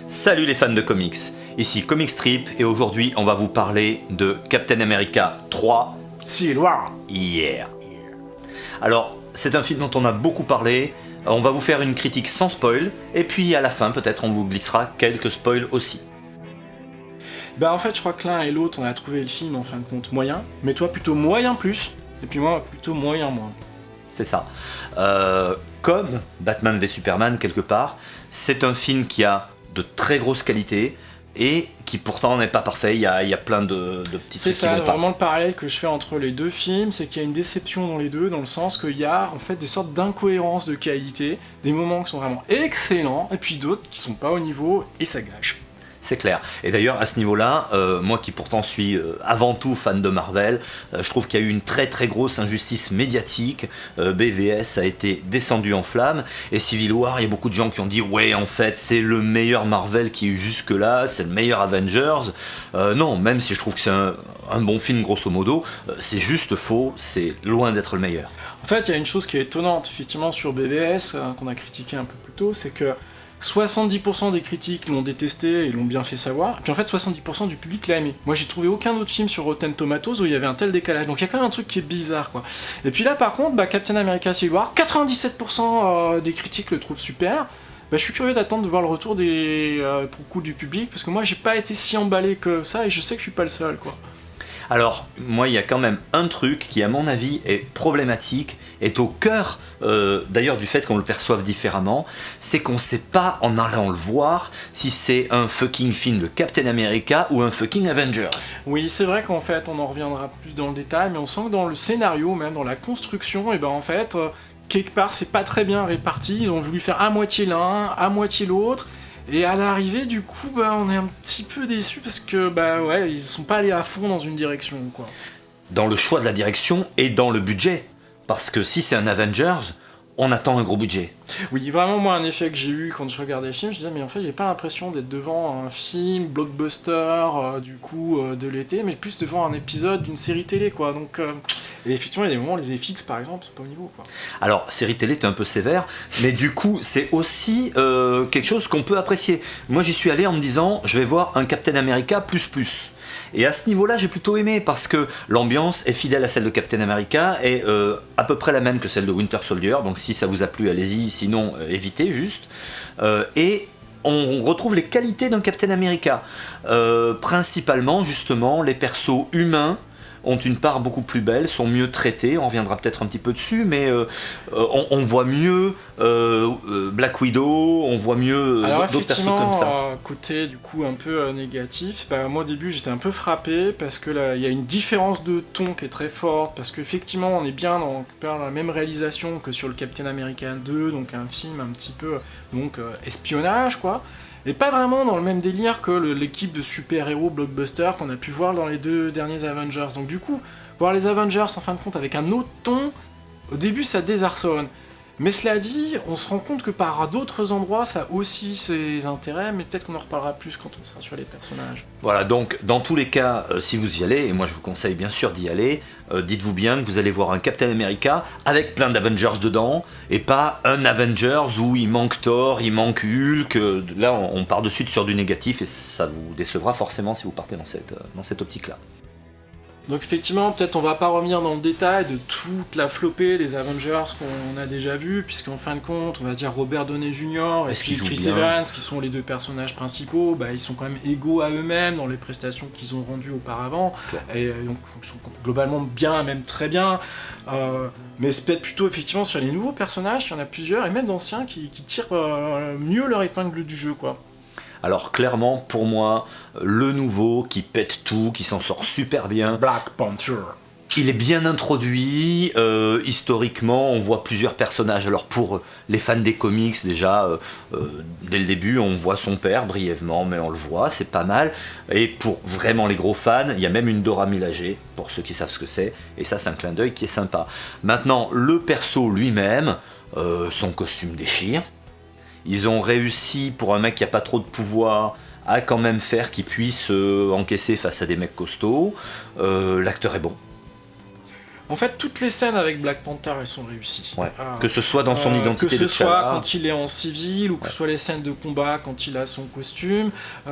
Salut les fans de comics, ici Comic Strip et aujourd'hui on va vous parler de Captain America 3 Civil War. hier. Alors c'est un film dont on a beaucoup parlé, on va vous faire une critique sans spoil et puis à la fin peut-être on vous glissera quelques spoils aussi. Bah en fait je crois que l'un et l'autre on a trouvé le film en fin de compte moyen, mais toi plutôt moyen plus, et puis moi plutôt moyen moins. C'est ça. Comme Batman v Superman quelque part, c'est un film qui a de très grosses qualités et qui pourtant n'est pas parfait, il y a plein de petits trucs qui vont pas. C'est ça, vraiment le parallèle que je fais entre les deux films, c'est qu'il y a une déception dans les deux, dans le sens qu'il y a en fait des sortes d'incohérences de qualité, des moments qui sont vraiment excellents, et puis d'autres qui sont pas au niveau, et ça gâche. C'est clair. Et d'ailleurs, à ce niveau-là, moi qui pourtant suis avant tout fan de Marvel, je trouve qu'il y a eu une très très grosse injustice médiatique. BVS a été descendu en flammes. Et Civil War, il y a beaucoup de gens qui ont dit « Ouais, en fait, c'est le meilleur Marvel qu'il y a eu jusque-là, c'est le meilleur Avengers. » Non, même si je trouve que c'est un bon film, grosso modo, c'est juste faux, c'est loin d'être le meilleur. En fait, il y a une chose qui est étonnante, effectivement, sur BVS, qu'on a critiqué un peu plus tôt, c'est que 70% des critiques l'ont détesté et l'ont bien fait savoir, et puis en fait 70% du public l'a aimé. Moi j'ai trouvé aucun autre film sur Rotten Tomatoes où il y avait un tel décalage, donc il y a quand même un truc qui est bizarre quoi. Et puis là par contre, Captain America Civil War, 97% des critiques le trouvent super. Je suis curieux d'attendre de voir le retour pour le coup du public, parce que moi j'ai pas été si emballé que ça, et je sais que je suis pas le seul quoi. Alors, moi, il y a quand même un truc qui, à mon avis, est problématique, est au cœur, d'ailleurs, du fait qu'on le perçoive différemment, c'est qu'on sait pas, en allant le voir, si c'est un fucking film de Captain America ou un fucking Avengers. Oui, c'est vrai qu'en fait, on en reviendra plus dans le détail, mais on sent que dans le scénario, même dans la construction, et en fait, quelque part, c'est pas très bien réparti, ils ont voulu faire à moitié l'un, à moitié l'autre. Et à l'arrivée, du coup, on est un petit peu déçus parce que, ils sont pas allés à fond dans une direction, quoi. Dans le choix de la direction et dans le budget. Parce que si c'est un Avengers, on attend un gros budget. Oui, vraiment, moi, un effet que j'ai eu quand je regardais le film, je disais, mais en fait, j'ai pas l'impression d'être devant un film blockbuster, de l'été, mais plus devant un épisode d'une série télé, quoi. Donc, et effectivement, il y a des moments, les FX, par exemple, sont pas au niveau, quoi. Alors, série télé, t'es un peu sévère, mais du coup, c'est aussi quelque chose qu'on peut apprécier. Moi, j'y suis allé en me disant, je vais voir un Captain America ++. Et à ce niveau-là, j'ai plutôt aimé, parce que l'ambiance est fidèle à celle de Captain America, et à peu près la même que celle de Winter Soldier, donc si ça vous a plu, allez-y, sinon, évitez juste. Et on retrouve les qualités d'un Captain America. Principalement, justement, les persos humains ont une part beaucoup plus belle, sont mieux traités, on reviendra peut-être un petit peu dessus, mais on voit mieux Black Widow, on voit mieux d'autres persos comme ça. Alors côté du coup un peu négatif, moi au début j'étais un peu frappé parce que là il y a une différence de ton qui est très forte, parce qu'effectivement on est bien dans la même réalisation que sur le Captain America 2, donc un film un petit peu espionnage quoi. Et pas vraiment dans le même délire que l'équipe de super-héros blockbuster qu'on a pu voir dans les deux derniers Avengers. Donc du coup, voir les Avengers en fin de compte avec un autre ton, au début ça désarçonne. Mais cela dit, on se rend compte que par d'autres endroits ça a aussi ses intérêts, mais peut-être qu'on en reparlera plus quand on sera sur les personnages. Voilà, donc dans tous les cas, si vous y allez, et moi je vous conseille bien sûr d'y aller, dites-vous bien que vous allez voir un Captain America avec plein d'Avengers dedans, et pas un Avengers où il manque Thor, il manque Hulk. Là on part de suite sur du négatif et ça vous décevra forcément si vous partez dans cette optique-là. Donc effectivement, peut-être on va pas revenir dans le détail de toute la flopée des Avengers qu'on a déjà vu, puisqu'en fin de compte, on va dire Robert Downey Jr. et puis Chris Evans, qui sont les deux personnages principaux, ils sont quand même égaux à eux-mêmes dans les prestations qu'ils ont rendues auparavant, et donc ils sont globalement bien, même très bien, mais c'est peut-être plutôt effectivement sur les nouveaux personnages, il y en a plusieurs, et même d'anciens qui tirent mieux leur épingle du jeu, quoi. Alors clairement, pour moi, le nouveau qui pète tout, qui s'en sort super bien, Black Panther. Il est bien introduit, historiquement, on voit plusieurs personnages. Alors pour les fans des comics, déjà, dès le début, on voit son père brièvement, mais on le voit, c'est pas mal. Et pour vraiment les gros fans, il y a même une Dora Milaje, pour ceux qui savent ce que c'est, et ça c'est un clin d'œil qui est sympa. Maintenant, le perso lui-même, son costume déchire. Ils ont réussi, pour un mec qui n'a pas trop de pouvoir, à quand même faire qu'il puisse encaisser face à des mecs costauds. L'acteur est bon. En fait, toutes les scènes avec Black Panther, elles sont réussies. Ouais. Que ce soit dans son identité que ce de soit T'Challa. quand il est en civil, ou que ce soit les scènes de combat quand il a son costume.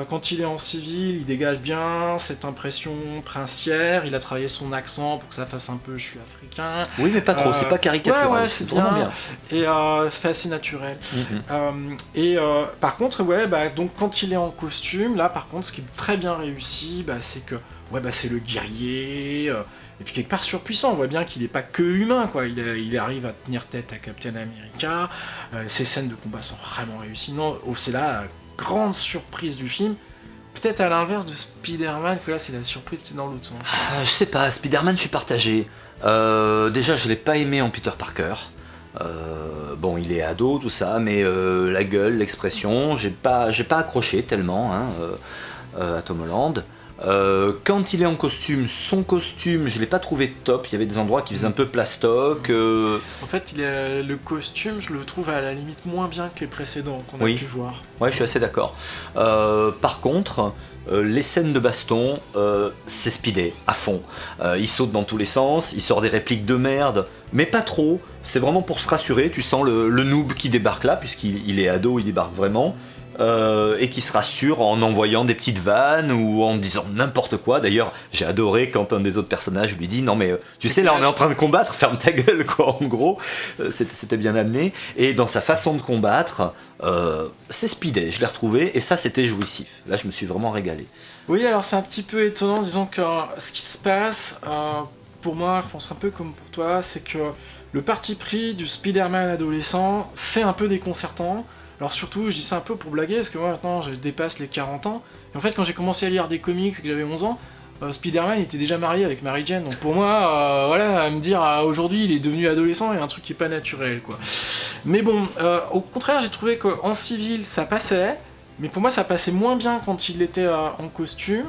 Quand il est en civil, il dégage bien cette impression princière. Il a travaillé son accent pour que ça fasse un peu « je suis africain ». Oui, mais pas trop, c'est pas caricatural, Ouais, c'est bien. vraiment bien. Et ça fait assez naturel. Par contre, donc quand il est en costume, là par contre, ce qui est très bien réussi, c'est que c'est le guerrier. Et puis quelque part surpuissant, on voit bien qu'il n'est pas que humain, quoi. Il arrive à tenir tête à Captain America. Ces scènes de combat sont vraiment réussies. Non, c'est la grande surprise du film. Peut-être à l'inverse de Spider-Man, que là c'est la surprise, c'est dans l'autre sens. Je sais pas, Spider-Man, je suis partagé. Déjà, je l'ai pas aimé en Peter Parker. Bon, il est ado, tout ça, mais la gueule, l'expression, j'ai pas accroché tellement à Tom Holland. Quand il est en costume, son costume, je l'ai pas trouvé top. Il y avait des endroits qui faisaient un peu plastoc. En fait, le costume, je le trouve à la limite moins bien que les précédents qu'on a pu voir. Ouais, je suis assez d'accord. Par contre, les scènes de baston, c'est speedé à fond. Il saute dans tous les sens, il sort des répliques de merde, mais pas trop. C'est vraiment pour se rassurer. Tu sens le noob qui débarque là, puisqu'il est ado, il débarque vraiment. Et qui se rassure en envoyant des petites vannes ou en disant n'importe quoi. D'ailleurs, j'ai adoré quand un des autres personnages lui dit non mais tu sais là on est en train de combattre, ferme ta gueule quoi. En gros, c'était bien amené. Et dans sa façon de combattre, c'est speedé. Je l'ai retrouvé et ça c'était jouissif. Là je me suis vraiment régalé. Oui, alors c'est un petit peu étonnant, disons que ce qui se passe pour moi, je pense un peu comme pour toi, c'est que le parti pris du Spider-Man adolescent, c'est un peu déconcertant. Alors surtout, je dis ça un peu pour blaguer, parce que moi maintenant je dépasse les 40 ans. Et en fait, quand j'ai commencé à lire des comics et que j'avais 11 ans, Spider-Man était déjà marié avec Mary Jane. Donc pour moi, à me dire aujourd'hui il est devenu adolescent, il y a un truc qui est pas naturel, quoi. Mais bon, au contraire, j'ai trouvé qu'en civil ça passait, mais pour moi ça passait moins bien quand il était en costume.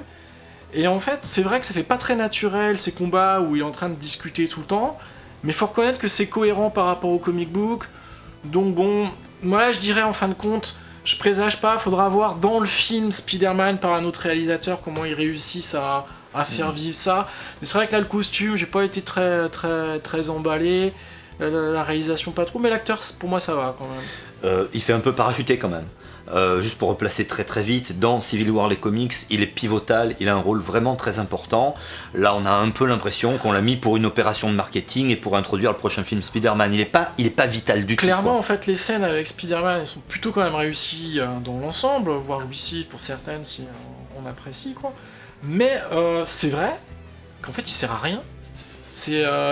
Et en fait, c'est vrai que ça fait pas très naturel ces combats où il est en train de discuter tout le temps, mais faut reconnaître que c'est cohérent par rapport au comic book. Donc bon. Moi, je dirais en fin de compte, je présage pas, faudra voir dans le film Spider-Man par un autre réalisateur comment ils réussissent à faire vivre ça. Mais c'est vrai que là, le costume, j'ai pas été très emballé, la réalisation pas trop, mais l'acteur, pour moi, ça va quand même. Il fait un peu parachuté quand même. Juste pour replacer très vite, dans Civil War les comics, il est pivotal, il a un rôle vraiment très important. Là, on a un peu l'impression qu'on l'a mis pour une opération de marketing et pour introduire le prochain film Spider-Man. Il est pas vital du tout. Clairement, en fait, les scènes avec Spider-Man, elles sont plutôt quand même réussies dans l'ensemble, voire jouissives pour certaines si on apprécie, quoi. Mais c'est vrai qu'en fait, il sert à rien.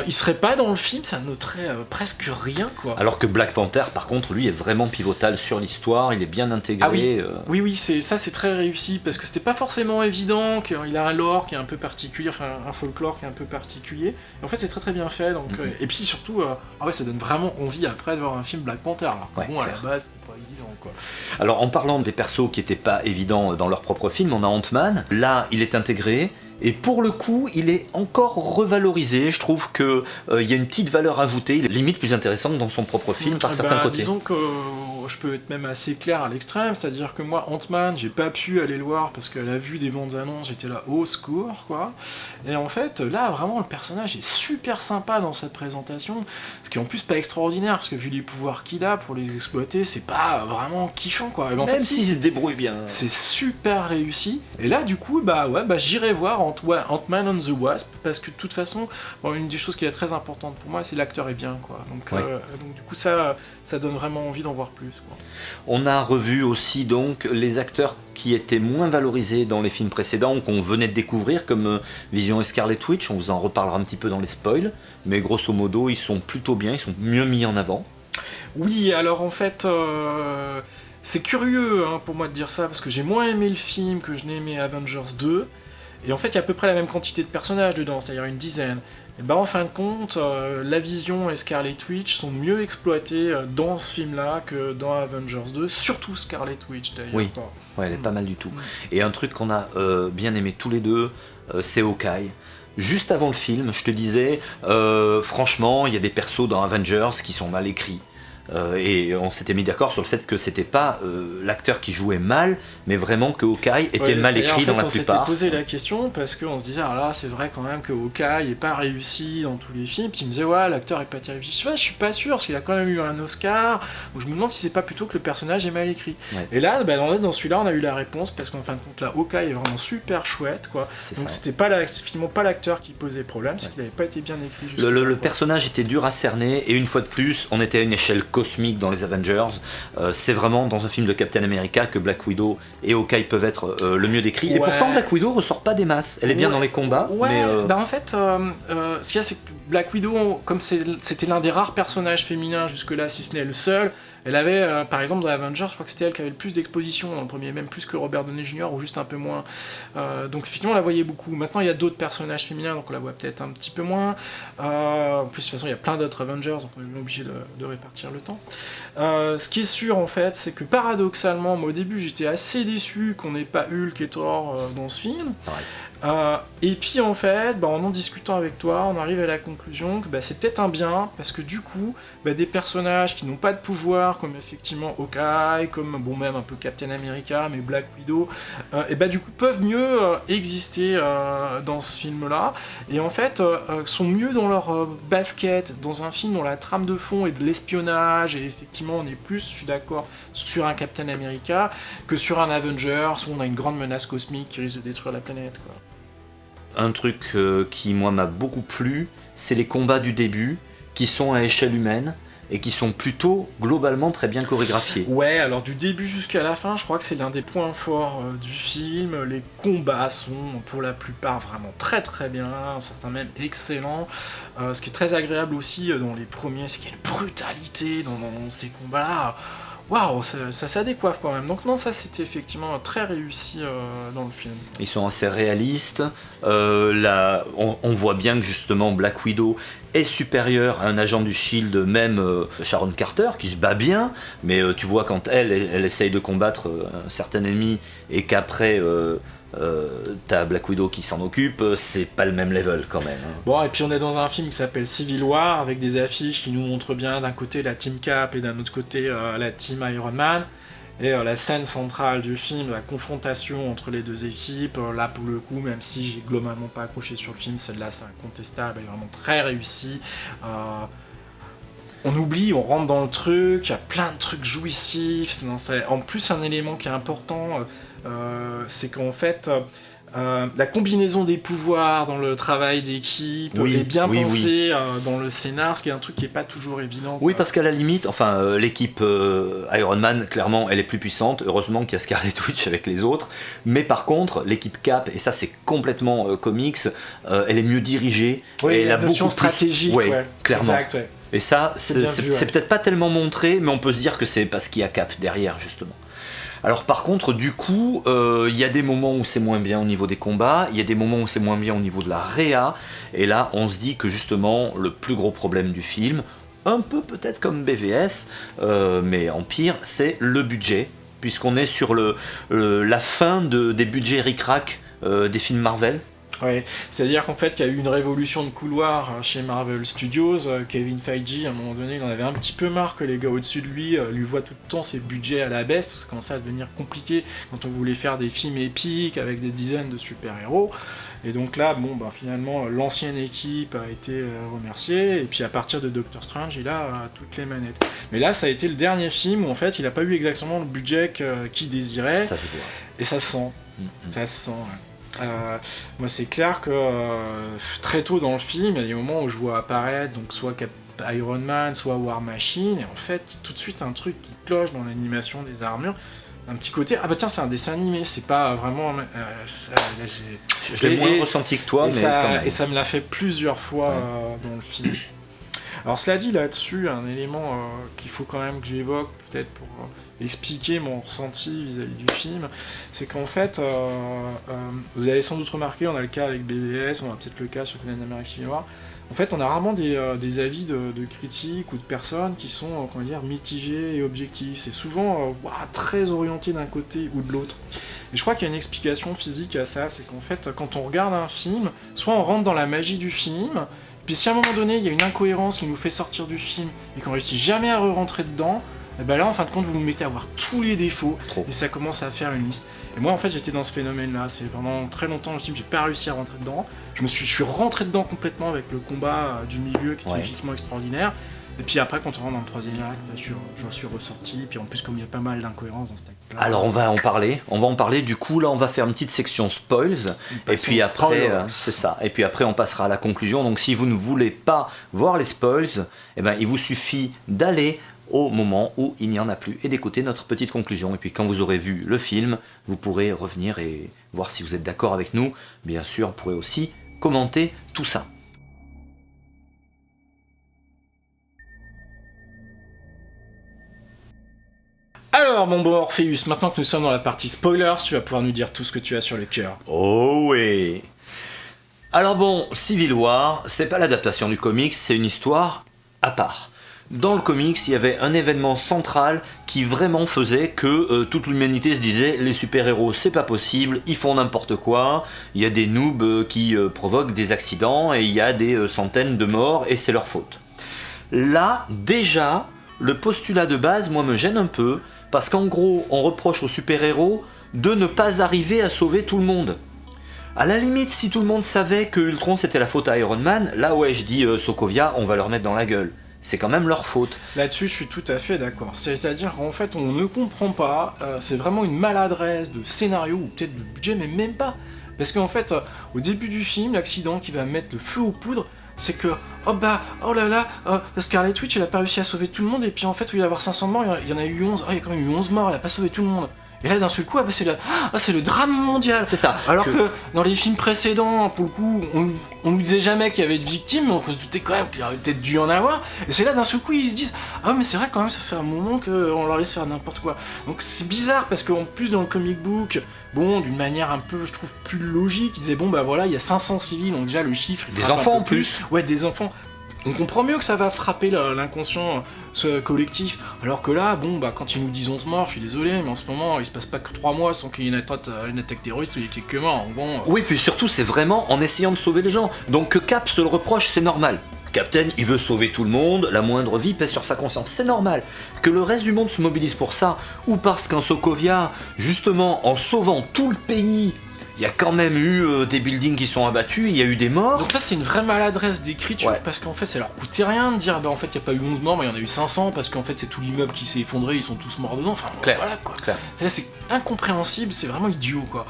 Il serait pas dans le film, ça noterait presque rien, quoi. Alors que Black Panther, par contre, lui est vraiment pivotal sur l'histoire, il est bien intégré. Oui, c'est très réussi, parce que c'était pas forcément évident, qu'il a un lore qui est un peu particulier, enfin un folklore qui est un peu particulier. Et en fait, c'est très bien fait, donc, et puis surtout, ça donne vraiment envie après de voir un film Black Panther. Alors bon, à la base, c'était pas évident, quoi. Alors en parlant des persos qui étaient pas évidents dans leur propre film, on a Ant-Man, là il est intégré. Et pour le coup, il est encore revalorisé. Je trouve qu'il y a une petite valeur ajoutée, limite plus intéressante que dans son propre film par certains côtés. Disons que je peux être même assez clair à l'extrême, c'est-à-dire que moi, Ant-Man, j'ai pas pu aller le voir parce qu'à la vue des bandes annonces, j'étais là au secours, quoi. Et en fait, là, vraiment, le personnage est super sympa dans cette présentation, ce qui est en plus pas extraordinaire, parce que vu les pouvoirs qu'il a, pour les exploiter, c'est pas vraiment kiffant, quoi. Et en même fait, s'il se débrouille bien. C'est super réussi. Et là, du coup, j'irai voir Ant-Man and the Wasp, parce que de toute façon, une des choses qui est très importante pour moi, c'est l'acteur est bien, quoi. Donc du coup, ça donne vraiment envie d'en voir plus, quoi. On a revu aussi donc les acteurs qui étaient moins valorisés dans les films précédents, qu'on venait de découvrir, comme Vision et Scarlet Witch. On vous en reparlera un petit peu dans les spoils, mais grosso modo, ils sont plutôt bien, ils sont mieux mis en avant. Oui, alors en fait, c'est curieux pour moi de dire ça, parce que j'ai moins aimé le film que je n'ai aimé Avengers 2, et en fait, il y a à peu près la même quantité de personnages dedans, c'est-à-dire une dizaine. Et en fin de compte, la Vision et Scarlet Witch sont mieux exploités dans ce film-là que dans Avengers 2, surtout Scarlet Witch d'ailleurs. Oui, elle est pas mal du tout. Et un truc qu'on a bien aimé tous les deux, c'est Hawkeye. Juste avant le film, je te disais, franchement, il y a des persos dans Avengers qui sont mal écrits. Et on s'était mis d'accord sur le fait que c'était pas l'acteur qui jouait mal, mais vraiment que Hawkeye était mal écrit dans la plupart. On s'était posé la question parce qu'on se disait, ah là, c'est vrai quand même que Hawkeye est pas réussi dans tous les films. Puis il me disait, ouais, l'acteur est pas terrible. Je dis, ouais, je suis pas sûr parce qu'il a quand même eu un Oscar. Donc je me demande si c'est pas plutôt que le personnage est mal écrit. Ouais. Et là, dans celui-là, on a eu la réponse parce qu'en fin de compte, là, Hawkeye est vraiment super chouette, quoi. Donc c'était finalement pas l'acteur qui posait problème, c'est qu'il avait pas été bien écrit. Le personnage était dur à cerner, et une fois de plus, on était à une échelle cosmique dans les Avengers. C'est vraiment dans un film de Captain America que Black Widow et Hawkeye peuvent être le mieux décrits. Et pourtant, Black Widow ressort pas des masses. Elle est bien dans les combats. Ouais, mais en fait, ce qu'il y a, c'est que Black Widow, comme c'était l'un des rares personnages féminins jusque-là, si ce n'est le seul, elle avait, par exemple, dans Avengers, je crois que c'était elle qui avait le plus d'exposition dans le premier, même plus que Robert Downey Jr. ou juste un peu moins. Donc effectivement, on la voyait beaucoup. Maintenant, il y a d'autres personnages féminins, donc on la voit peut-être un petit peu moins. En plus, de toute façon, il y a plein d'autres Avengers, donc on est obligé de répartir le temps. Ce qui est sûr, en fait, c'est que paradoxalement, moi au début, j'étais assez déçu qu'on n'ait pas Hulk et Thor dans ce film. Et puis en fait, en discutant avec toi, on arrive à la conclusion que c'est peut-être un bien, parce que du coup, des personnages qui n'ont pas de pouvoir, comme effectivement Hawkeye, comme même un peu Captain America, mais Black Widow, du coup peuvent mieux exister dans ce film-là, et en fait sont mieux dans leur basket, dans un film dont la trame de fond est de l'espionnage, et effectivement on est plus, je suis d'accord, sur un Captain America que sur un Avengers où on a une grande menace cosmique qui risque de détruire la planète, quoi. Un truc qui, moi, m'a beaucoup plu, c'est les combats du début, qui sont à échelle humaine, et qui sont plutôt, globalement, très bien chorégraphiés. Ouais, alors du début jusqu'à la fin, je crois que c'est l'un des points forts du film. Les combats sont, pour la plupart, vraiment très très bien, certains même excellents. Ce qui est très agréable aussi dans les premiers, c'est qu'il y a une brutalité dans ces combats-là. Waouh, ça décoiffe quand même. Donc non, ça c'était effectivement très réussi dans le film. Ils sont assez réalistes. On voit bien que justement Black Widow est supérieure à un agent du Shield, même Sharon Carter, qui se bat bien, mais tu vois quand elle essaye de combattre un certain ennemi et qu'après t'as Black Widow qui s'en occupe, c'est pas le même level quand même. Bon, et puis on est dans un film qui s'appelle Civil War, avec des affiches qui nous montrent bien d'un côté la Team Cap et d'un autre côté la Team Iron Man. Et la scène centrale du film, la confrontation entre les deux équipes, là pour le coup, même si j'ai globalement pas accroché sur le film, celle-là c'est incontestable, elle est vraiment très réussie. On oublie, on rentre dans le truc, il y a plein de trucs jouissifs. En plus, un élément qui est important, c'est qu'en fait, la combinaison des pouvoirs dans le travail d'équipe est bien pensée dans le scénar, ce qui est un truc qui n'est pas toujours évident. Oui, parce qu'à la limite, l'équipe Iron Man, clairement, elle est plus puissante. Heureusement qu'il y a Scarlet Witch avec les autres. Mais par contre, l'équipe Cap, et ça c'est complètement comics, elle est mieux dirigée. Oui, et elle a notion stratégique. Clairement. Exact, ouais. Et ça, c'est peut-être pas tellement montré, mais on peut se dire que c'est parce qu'il y a Cap derrière, justement. Alors par contre, du coup, il y a des moments où c'est moins bien au niveau des combats, il y a des moments où c'est moins bien au niveau de la réa, et là, on se dit que justement, le plus gros problème du film, un peu peut-être comme BVS, mais en pire, c'est le budget, puisqu'on est sur la fin des budgets ric-rac des films Marvel. Ouais, c'est-à-dire qu'en fait, il y a eu une révolution de couloir chez Marvel Studios. Kevin Feige, à un moment donné, il en avait un petit peu marre que les gars au-dessus de lui voient tout le temps ses budgets à la baisse, parce que ça commençait à devenir compliqué quand on voulait faire des films épiques avec des dizaines de super-héros. Et donc là, finalement, l'ancienne équipe a été remerciée, et puis à partir de Doctor Strange, il a toutes les manettes. Mais là, ça a été le dernier film où, en fait, il n'a pas eu exactement le budget qu'il désirait. Ça se voit. Et ça se sent. Ça se sent, ouais. Moi c'est clair que très tôt dans le film, il y a des moments où je vois apparaître donc soit Iron Man, soit War Machine, et en fait tout de suite un truc qui cloche dans l'animation des armures, un petit côté tiens c'est un dessin animé, c'est pas vraiment je l'ai moins ressenti que toi, mais quand même. Et ça me l'a fait plusieurs fois dans le film. Alors cela dit, là-dessus, un élément qu'il faut quand même que j'évoque, peut-être pour expliquer mon ressenti vis-à-vis du film, c'est qu'en fait, vous avez sans doute remarqué, on a le cas avec BVS, on a peut-être le cas sur Captain America Civil War, en fait on a rarement des avis de critiques ou de personnes qui sont mitigés et objectifs. C'est souvent très orienté d'un côté ou de l'autre. Et je crois qu'il y a une explication physique à ça, c'est qu'en fait quand on regarde un film, soit on rentre dans la magie du film, Puis si à un moment donné, il y a une incohérence qui nous fait sortir du film et qu'on réussit jamais à re-rentrer dedans, et ben là, en fin de compte, vous nous mettez à voir tous les défauts et ça commence à faire une liste. Et moi, en fait, j'étais dans ce phénomène-là. C'est pendant très longtemps le film, j'ai pas réussi à rentrer dedans. Je suis rentré dedans complètement avec le combat du milieu qui était effectivement extraordinaire. Et puis après, quand on rentre dans le troisième acte, j'en suis ressorti. Et puis en plus, comme il y a pas mal d'incohérences dans cet acte-là. Alors on va en parler. Du coup, là, on va faire une petite section spoils. Et puis après, c'est ça. Et puis après, on passera à la conclusion. Donc si vous ne voulez pas voir les spoils, eh ben, il vous suffit d'aller au moment où il n'y en a plus et d'écouter notre petite conclusion. Et puis quand vous aurez vu le film, vous pourrez revenir et voir si vous êtes d'accord avec nous. Bien sûr, vous pourrez aussi commenter tout ça. Alors mon bon Orpheus, maintenant que nous sommes dans la partie spoilers, tu vas pouvoir nous dire tout ce que tu as sur le cœur. Oh oui. Alors bon, Civil War, c'est pas l'adaptation du comics, c'est une histoire à part. Dans le comics, il y avait un événement central qui vraiment faisait que toute l'humanité se disait les super-héros c'est pas possible, ils font n'importe quoi, il y a des noobs qui provoquent des accidents et il y a des centaines de morts et c'est leur faute. Là, déjà, le postulat de base, moi, me gêne un peu, parce qu'en gros, on reproche aux super-héros de ne pas arriver à sauver tout le monde. À la limite, si tout le monde savait que Ultron c'était la faute à Iron Man, là ouais, je dis Sokovia, on va leur mettre dans la gueule. C'est quand même leur faute. Là-dessus, je suis tout à fait d'accord. C'est-à-dire qu'en fait, on ne comprend pas, c'est vraiment une maladresse de scénario, ou peut-être de budget, mais même pas. Parce qu'en fait, au début du film, l'accident qui va mettre le feu aux poudres, c'est que, oh là là, Scarlet Witch, elle a pas réussi à sauver tout le monde, et puis en fait, il va y avoir 500 morts, il y en a eu 11, il y a quand même eu 11 morts, elle a pas sauvé tout le monde. Et là, d'un seul coup, c'est le drame mondial. C'est ça. Alors que dans les films précédents, pour le coup, on nous disait jamais qu'il y avait de victimes, donc on se doutait quand même qu'il y aurait peut-être dû y en avoir. Et c'est là, d'un seul coup, ils se disent ah mais c'est vrai quand même, ça fait un moment qu'on leur laisse faire n'importe quoi. Donc c'est bizarre parce qu'en plus dans le comic book, bon, d'une manière un peu, je trouve, plus logique, ils disaient bon bah voilà, il y a 500 civils, donc déjà le chiffre. Des enfants en plus. Ouais, des enfants. On comprend mieux que ça va frapper l'inconscient collectif, alors que là, bon, bah quand ils nous disent 11 morts, je suis désolé, mais en ce moment, il se passe pas que 3 mois sans qu'il y ait une attaque terroriste où il y ait quelques morts. Bon, Oui, puis surtout, c'est vraiment en essayant de sauver les gens. Donc que Cap se le reproche, c'est normal. Captain, il veut sauver tout le monde, la moindre vie pèse sur sa conscience, c'est normal. Que le reste du monde se mobilise pour ça, ou parce qu'en Sokovia, justement, en sauvant tout le pays, il y a quand même eu des buildings qui sont abattus, il y a eu des morts. Donc là, c'est une vraie maladresse d'écriture, parce qu'en fait, ça leur coûtait rien de dire, bah en fait, il n'y a pas eu 11 morts, mais il y en a eu 500, parce qu'en fait, c'est tout l'immeuble qui s'est effondré, ils sont tous morts dedans, enfin, Claire. voilà, quoi. Claire. C'est incompréhensible, c'est vraiment idiot, quoi.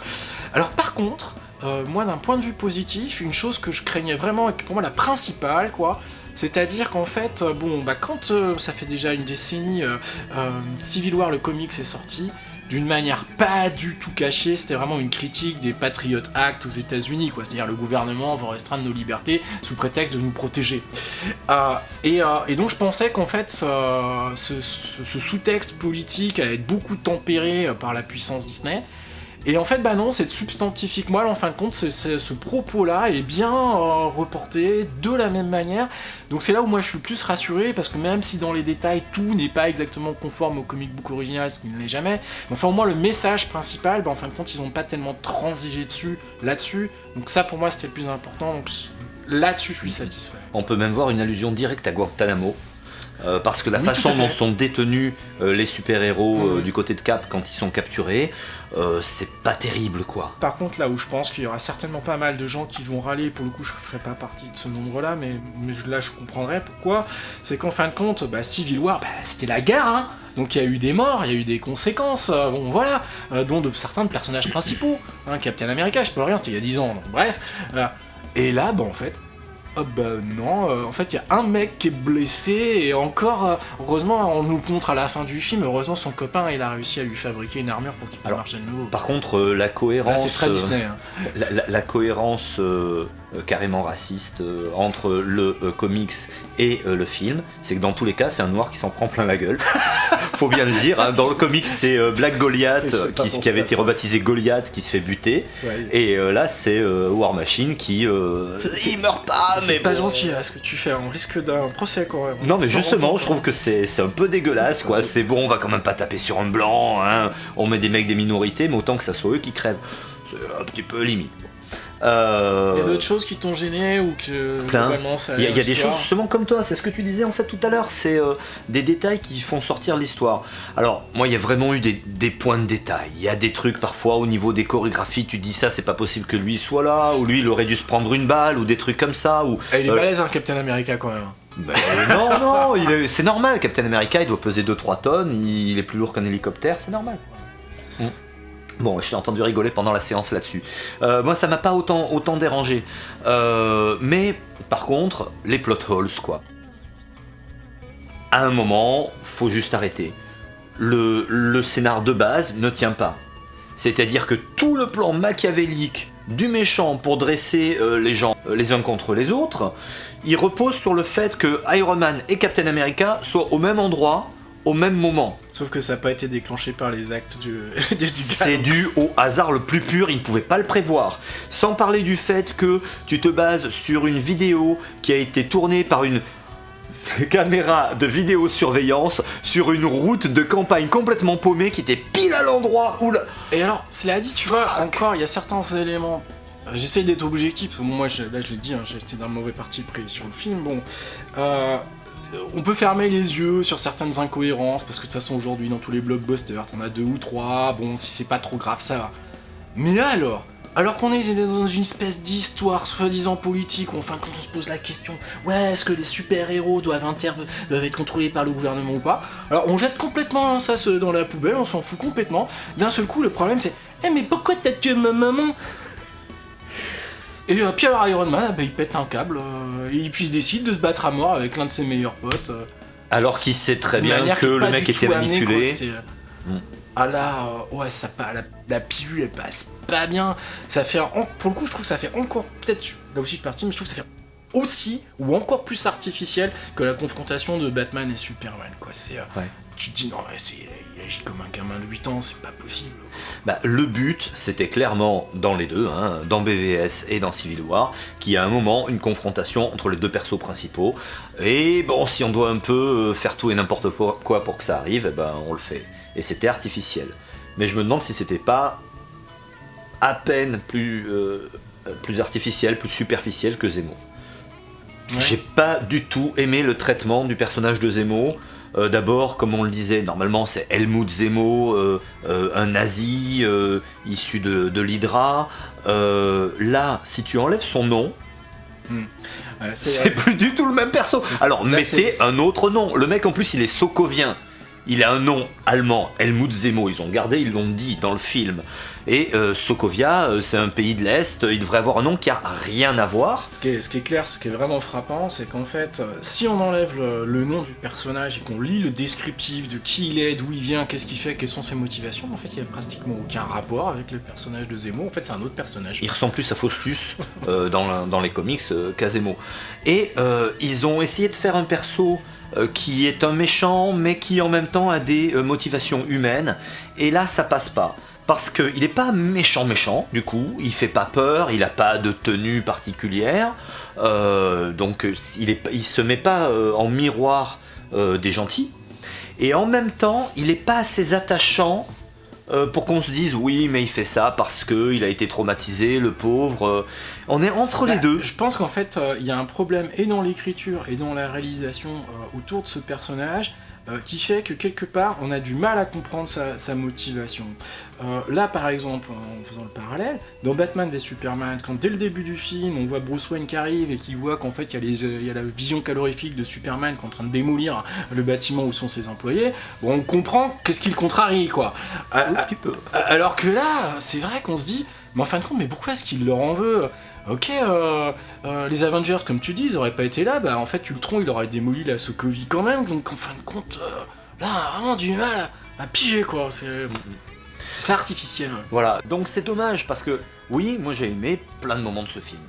Alors, par contre, moi, d'un point de vue positif, une chose que je craignais vraiment, et que pour moi, la principale, quoi, c'est-à-dire qu'en fait, bon, bah quand ça fait déjà une décennie, Civil War, le comics, est sorti, d'une manière pas du tout cachée, c'était vraiment une critique des Patriot Act aux États-Unis, quoi. C'est-à-dire le gouvernement va restreindre nos libertés sous prétexte de nous protéger. Et donc je pensais qu'en fait ce sous-texte politique allait être beaucoup tempéré par la puissance Disney. Et en fait, bah non, c'est substantifique. Moi, en fin de compte, ce propos-là est bien reporté de la même manière. Donc c'est là où moi je suis plus rassuré, parce que même si dans les détails, tout n'est pas exactement conforme au comic book original, ce qui ne l'est jamais, mais enfin au moins le message principal, bah, en fin de compte, ils n'ont pas tellement transigé là-dessus. Donc ça, pour moi, c'était le plus important. Donc là-dessus, je suis satisfait. On peut même voir une allusion directe à Guantanamo. Parce que la façon dont sont détenus les super-héros du côté de Cap quand ils sont capturés, c'est pas terrible, quoi. Par contre, là où je pense qu'il y aura certainement pas mal de gens qui vont râler, pour le coup je ferai pas partie de ce nombre-là, mais là je comprendrai pourquoi, c'est qu'en fin de compte, bah, Civil War, bah, c'était la guerre, hein. Donc il y a eu des morts, il y a eu des conséquences, bon voilà, dont de certains de personnages principaux, hein, Captain America, je peux rien, c'était il y a 10 ans, donc bref. Et là, bah en fait, bah non, en fait il y a un mec qui est blessé, et encore, heureusement on nous le montre à la fin du film, heureusement son copain il a réussi à lui fabriquer une armure pour qu'il puisse marcher de nouveau. Par contre, la cohérence... Là, c'est très Disney, hein. La cohérence carrément raciste entre le comics et le film, c'est que dans tous les cas c'est un noir qui s'en prend plein la gueule. Faut bien le dire, hein. Dans le comics c'est Black Goliath qui avait été rebaptisé Goliath qui se fait buter, ouais. Et là c'est War Machine qui il meurt pas, mais c'est pas gentil là ce que tu fais, on risque d'un procès quand même. Non mais justement je trouve que c'est un peu dégueulasse, quoi. C'est bon, on va quand même pas taper sur un blanc, hein. On met des mecs des minorités, mais autant que ça soit eux qui crèvent, c'est un petit peu limite. Il y a d'autres choses qui t'ont gêné ou que globalement ça. Il y a des choses justement comme toi, c'est ce que tu disais en fait tout à l'heure, c'est des détails qui font sortir l'histoire. Alors moi il y a vraiment eu des points de détail, il y a des trucs parfois au niveau des chorégraphies, tu te dis ça c'est pas possible que lui soit là, ou lui il aurait dû se prendre une balle, ou des trucs comme ça. Ou, il est balèze Captain America quand même. Non, c'est normal, Captain America il doit peser 2-3 tonnes, il est plus lourd qu'un hélicoptère, c'est normal. Bon, je t'ai entendu rigoler pendant la séance là-dessus. Moi, ça m'a pas autant dérangé. Mais, par contre, les plot holes, quoi. À un moment, faut juste arrêter. Le scénar de base ne tient pas. C'est-à-dire que tout le plan machiavélique du méchant pour dresser les gens les uns contre les autres, il repose sur le fait que Iron Man et Captain America soient au même endroit, au même moment. Sauf que ça n'a pas été déclenché par les actes du C'est dû au hasard le plus pur, ils ne pouvaient pas le prévoir. Sans parler du fait que tu te bases sur une vidéo qui a été tournée par une caméra de vidéosurveillance sur une route de campagne complètement paumée qui était pile à l'endroit où... Et alors, cela dit, tu vois, encore, il y a certains éléments... J'essaye d'être objectif, parce que moi, là je l'ai dit, j'étais d'un mauvais parti pris sur le film, bon... on peut fermer les yeux sur certaines incohérences, parce que de toute façon aujourd'hui dans tous les blockbusters, t'en as 2 ou 3, bon si c'est pas trop grave ça va. Mais alors qu'on est dans une espèce d'histoire soi-disant politique, où enfin quand on se pose la question, ouais est-ce que les super-héros doivent être contrôlés par le gouvernement ou pas, alors on jette complètement ça dans la poubelle, on s'en fout complètement, d'un seul coup le problème c'est, mais pourquoi t'as tué ma maman ? Et puis alors Iron Man, il pète un câble, et puis il décide de se battre à mort avec l'un de ses meilleurs potes. Alors qu'il sait très bien que le mec était manipulé. Ah là, ouais, la pilule elle passe pas bien. Ça fait, pour le coup, je trouve que ça fait encore, peut-être, là aussi je suis parti, mais je trouve que ça fait aussi, ou encore plus artificiel que la confrontation de Batman et Superman, quoi. Tu te dis, non, il agit comme un gamin de 8 ans, c'est pas possible. Le but, c'était clairement, dans les deux, dans BVS et dans Civil War, qu'il y a un moment, une confrontation entre les deux persos principaux. Et bon, si on doit un peu faire tout et n'importe quoi pour que ça arrive, on le fait. Et c'était artificiel. Mais je me demande si c'était pas à peine plus artificiel, plus superficiel que Zemo. Ouais. J'ai pas du tout aimé le traitement du personnage de Zemo. D'abord, comme on le disait, normalement c'est Helmut Zemo, un nazi issu de l'Hydra. Là, si tu enlèves son nom, c'est plus du tout le même perso. Alors mettez un autre nom. Le mec en plus il est sokovien. Il a un nom allemand, Helmut Zemo, ils ont gardé, ils l'ont dit dans le film. Et Sokovia, c'est un pays de l'Est, il devrait avoir un nom qui a rien à voir. Ce qui est clair, ce qui est vraiment frappant, c'est qu'en fait, si on enlève le nom du personnage et qu'on lit le descriptif de qui il est, d'où il vient, qu'est-ce qu'il fait, quelles sont ses motivations, en fait, il n'y a pratiquement aucun rapport avec le personnage de Zemo. En fait, c'est un autre personnage. Il ressemble plus à Faustus dans les comics qu'à Zemo. Et ils ont essayé de faire un perso qui est un méchant, mais qui en même temps a des motivations humaines. Et là, ça passe pas. Parce qu'il n'est pas méchant, du coup, il fait pas peur, il n'a pas de tenue particulière, donc il se met pas en miroir des gentils, et en même temps, il n'est pas assez attachant pour qu'on se dise oui, mais il fait ça parce qu'il a été traumatisé, le pauvre. On est entre les deux. Je pense qu'en fait, il y a un problème et dans l'écriture et dans la réalisation autour de ce personnage. Qui fait que quelque part on a du mal à comprendre sa motivation. Là par exemple, en faisant le parallèle, dans Batman v Superman, quand dès le début du film on voit Bruce Wayne qui arrive et qui voit qu'en fait il y a la vision calorifique de Superman qui est en train de démolir le bâtiment où sont ses employés, bon, on comprend qu'est-ce qui le contrarie quoi. Alors que là, c'est vrai qu'on se dit, mais en fin de compte, mais pourquoi est-ce qu'il leur en veut ? Ok, les Avengers, comme tu dis, ils auraient pas été là, en fait Ultron il aurait démoli la Sokovie quand même, donc en fin de compte, là on a vraiment du mal à piger quoi, c'est artificiel. Ouais. Voilà, donc c'est dommage parce que, oui, moi j'ai aimé plein de moments de ce film.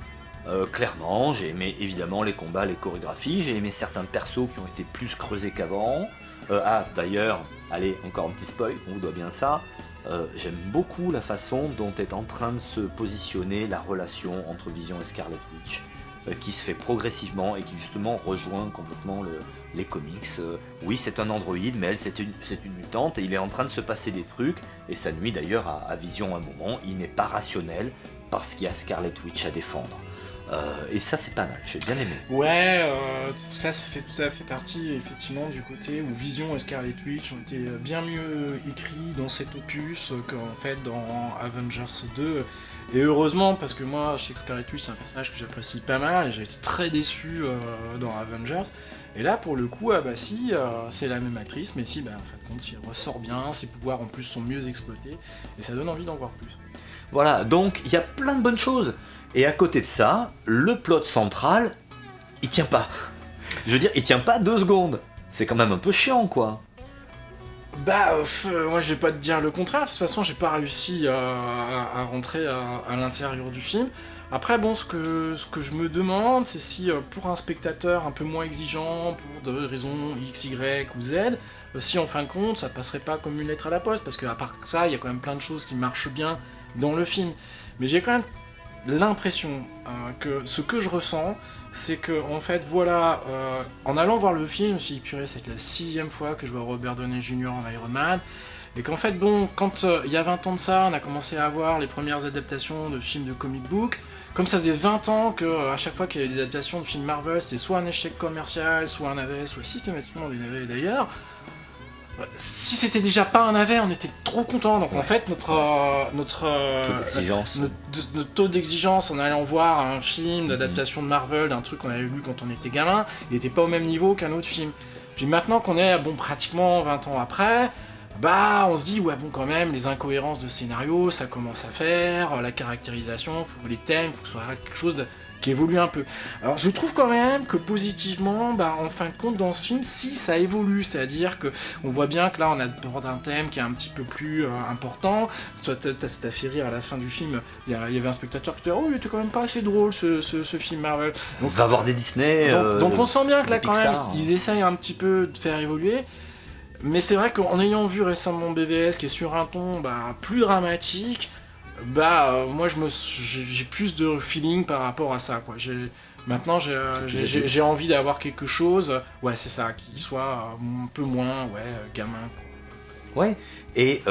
Clairement, j'ai aimé évidemment les combats, les chorégraphies, j'ai aimé certains persos qui ont été plus creusés qu'avant. D'ailleurs, allez, encore un petit spoil, on vous doit bien ça. J'aime beaucoup la façon dont est en train de se positionner la relation entre Vision et Scarlet Witch, qui se fait progressivement et qui justement rejoint complètement les comics. Oui, c'est un androïde, mais elle, c'est une mutante, et il est en train de se passer des trucs, et ça nuit d'ailleurs à Vision à un moment. Il n'est pas rationnel, parce qu'il y a Scarlet Witch à défendre. Et ça, c'est pas mal, j'ai bien aimé. Ouais, ça fait tout à fait partie, effectivement, du côté où Vision et Scarlet Witch ont été bien mieux écrits dans cet opus qu'en fait dans Avengers 2. Et heureusement, parce que moi, je sais que Scarlet Witch, c'est un personnage que j'apprécie pas mal, et j'ai été très déçu dans Avengers. Et là, pour le coup, c'est la même actrice, mais si, en fin de compte, si elle ressort bien, ses pouvoirs en plus sont mieux exploités, et ça donne envie d'en voir plus. Voilà, donc il y a plein de bonnes choses. Et à côté de ça, le plot central, il tient pas. Je veux dire, il tient pas 2 secondes. C'est quand même un peu chiant, quoi. Moi je vais pas te dire le contraire, parce que de toute façon j'ai pas réussi à rentrer à l'intérieur du film. Après bon, ce que je me demande, c'est si pour un spectateur un peu moins exigeant, pour des raisons X, Y ou Z, si en fin de compte ça passerait pas comme une lettre à la poste, parce qu'à part ça, il y a quand même plein de choses qui marchent bien dans le film. Mais j'ai quand même l'impression que ce que je ressens, c'est que en fait voilà, en allant voir le film, je me suis dit purée, c'est la 6e fois que je vois Robert Downey Jr. en Iron Man, et qu'en fait bon, quand il y a 20 ans de ça, on a commencé à avoir les premières adaptations de films de comic book, comme ça faisait 20 ans que à chaque fois qu'il y avait des adaptations de films Marvel, c'était soit un échec commercial, soit un navet, soit systématiquement des navets d'ailleurs. Si c'était déjà pas un navet, on était trop contents. Donc en fait, notre taux d'exigence en allant voir un film d'adaptation de Marvel, d'un truc qu'on avait lu quand on était gamin, il était pas au même niveau qu'un autre film. Puis maintenant qu'on est pratiquement 20 ans après, on se dit ouais bon, quand même, les incohérences de scénario, ça commence à faire, la caractérisation, les thèmes, faut que ce soit quelque chose qui évolue un peu. Alors je trouve quand même que positivement, en fin de compte dans ce film, si ça évolue, c'est-à-dire que on voit bien que là on aborde un thème qui est un petit peu plus important. Ça t'a fait rire à la fin du film, il y avait un spectateur qui disait oh il était quand même pas assez drôle ce film Marvel. Donc, va voir des Disney. Donc on sent bien que là quand Pixar, même ils essayent un petit peu de faire évoluer. Mais c'est vrai qu'en ayant vu récemment BVS qui est sur un ton plus dramatique, moi j'ai plus de feeling par rapport à ça, quoi. Maintenant j'ai envie d'avoir quelque chose, c'est ça, qui soit un peu moins gamin, quoi. Ouais, et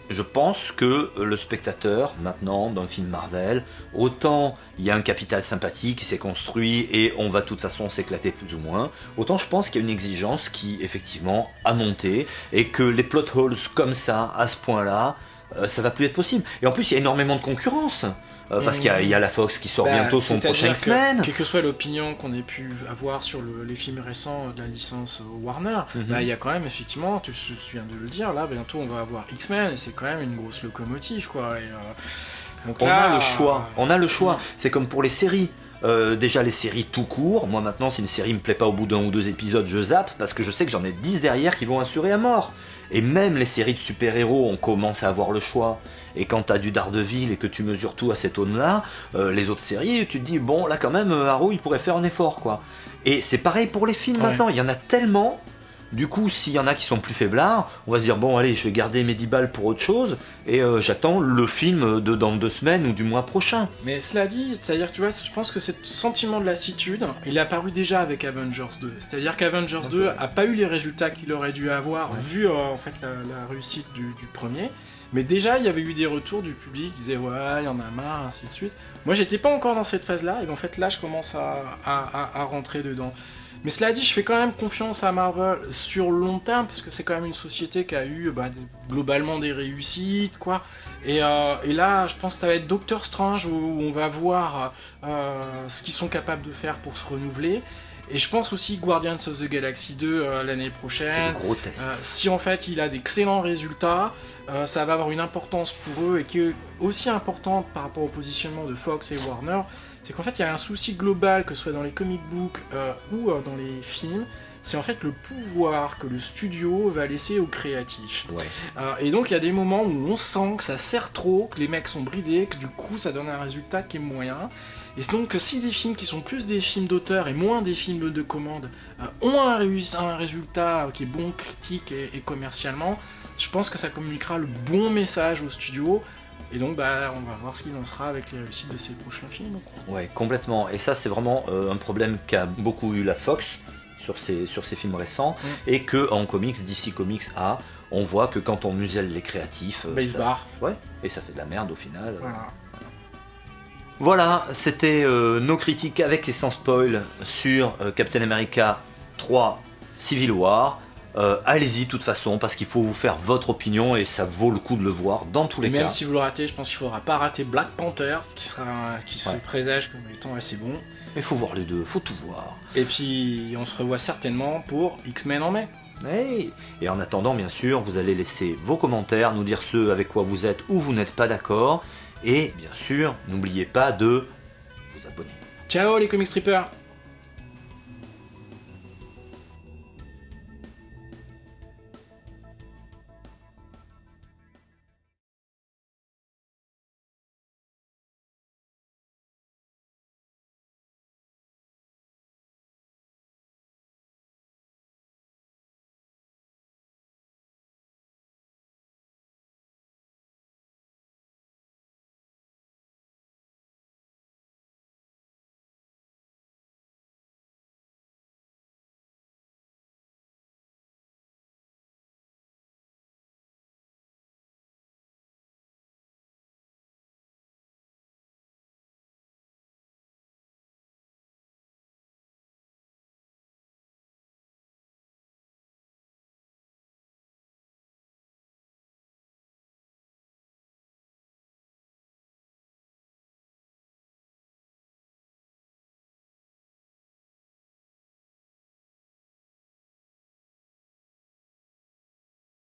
je pense que le spectateur, maintenant, dans le film Marvel, autant il y a un capital sympathie qui s'est construit et on va de toute façon s'éclater plus ou moins, autant je pense qu'il y a une exigence qui, effectivement, a monté et que les plot holes comme ça, à ce point-là, ça va plus être possible. Et en plus, il y a énormément de concurrence. Parce qu'il y a la Fox qui sort bientôt son prochain X-Men. Quelle que soit l'opinion qu'on ait pu avoir sur les films récents de la licence Warner, il y a quand même, effectivement, tu viens de le dire, là, bientôt on va avoir X-Men, et c'est quand même une grosse locomotive, quoi. Et, donc on a le choix. C'est comme pour les séries. Déjà les séries tout court, moi maintenant si une série me plaît pas au bout d'1 ou 2 épisodes, je zappe parce que je sais que j'en ai 10 derrière qui vont assurer à mort. Et même les séries de super-héros, on commence à avoir le choix. Et quand t'as du Daredevil et que tu mesures tout à cette aune-là, les autres séries, tu te dis, bon, là quand même, Arrow, il pourrait faire un effort, quoi. Et c'est pareil pour les films maintenant, il y en a tellement. Du coup, s'il y en a qui sont plus faiblards, on va se dire, bon, allez, je vais garder mes 10 balles pour autre chose, et j'attends le film dans 2 semaines ou du mois prochain. Mais cela dit, c'est-à-dire, tu vois, je pense que ce sentiment de lassitude, il est apparu déjà avec Avengers 2. C'est-à-dire qu'Avengers 2 a pas eu les résultats qu'il aurait dû avoir, vu en fait la réussite du premier. Mais déjà, il y avait eu des retours du public qui disaient ouais, il y en a marre, ainsi de suite. Moi, j'étais pas encore dans cette phase-là, et en fait, là, je commence à rentrer dedans. Mais cela dit, je fais quand même confiance à Marvel sur le long terme, parce que c'est quand même une société qui a eu globalement des réussites, quoi. Et là, je pense que ça va être Doctor Strange, où on va voir ce qu'ils sont capables de faire pour se renouveler. Et je pense aussi Guardians of the Galaxy 2 l'année prochaine. C'est le gros test. Si en fait il a d'excellents résultats, ça va avoir une importance pour eux, et qui est aussi importante par rapport au positionnement de Fox et Warner. C'est qu'en fait il y a un souci global, que ce soit dans les comic books ou dans les films, c'est en fait le pouvoir que le studio va laisser aux créatifs. Ouais. Et donc il y a des moments où on sent que ça sert trop, que les mecs sont bridés, que du coup ça donne un résultat qui est moyen. Et donc si des films qui sont plus des films d'auteur et moins des films de commande ont un résultat qui est bon critique et commercialement, je pense que ça communiquera le bon message au studio. Et donc on va voir ce qu'il en sera avec les réussites de ces prochains films. Ouais, complètement. Et ça c'est vraiment un problème qu'a beaucoup eu la Fox sur ces films récents, et que en comics, DC Comics a, on voit que quand on muselle les créatifs, ils se barrent. Ouais, et ça fait de la merde au final. Voilà. Voilà, c'était nos critiques avec et sans spoil sur Captain America 3 Civil War. Allez-y de toute façon, parce qu'il faut vous faire votre opinion et ça vaut le coup de le voir dans tous les cas. Même si vous le ratez, je pense qu'il faudra pas rater Black Panther, qui se Ouais. présage comme étant assez bon. Mais faut voir les deux, faut tout voir. Et puis on se revoit certainement pour X-Men en mai. Hey. Et en attendant, bien sûr, vous allez laisser vos commentaires, nous dire ceux avec quoi vous êtes ou vous n'êtes pas d'accord. Et bien sûr, n'oubliez pas de vous abonner. Ciao les comic strippers!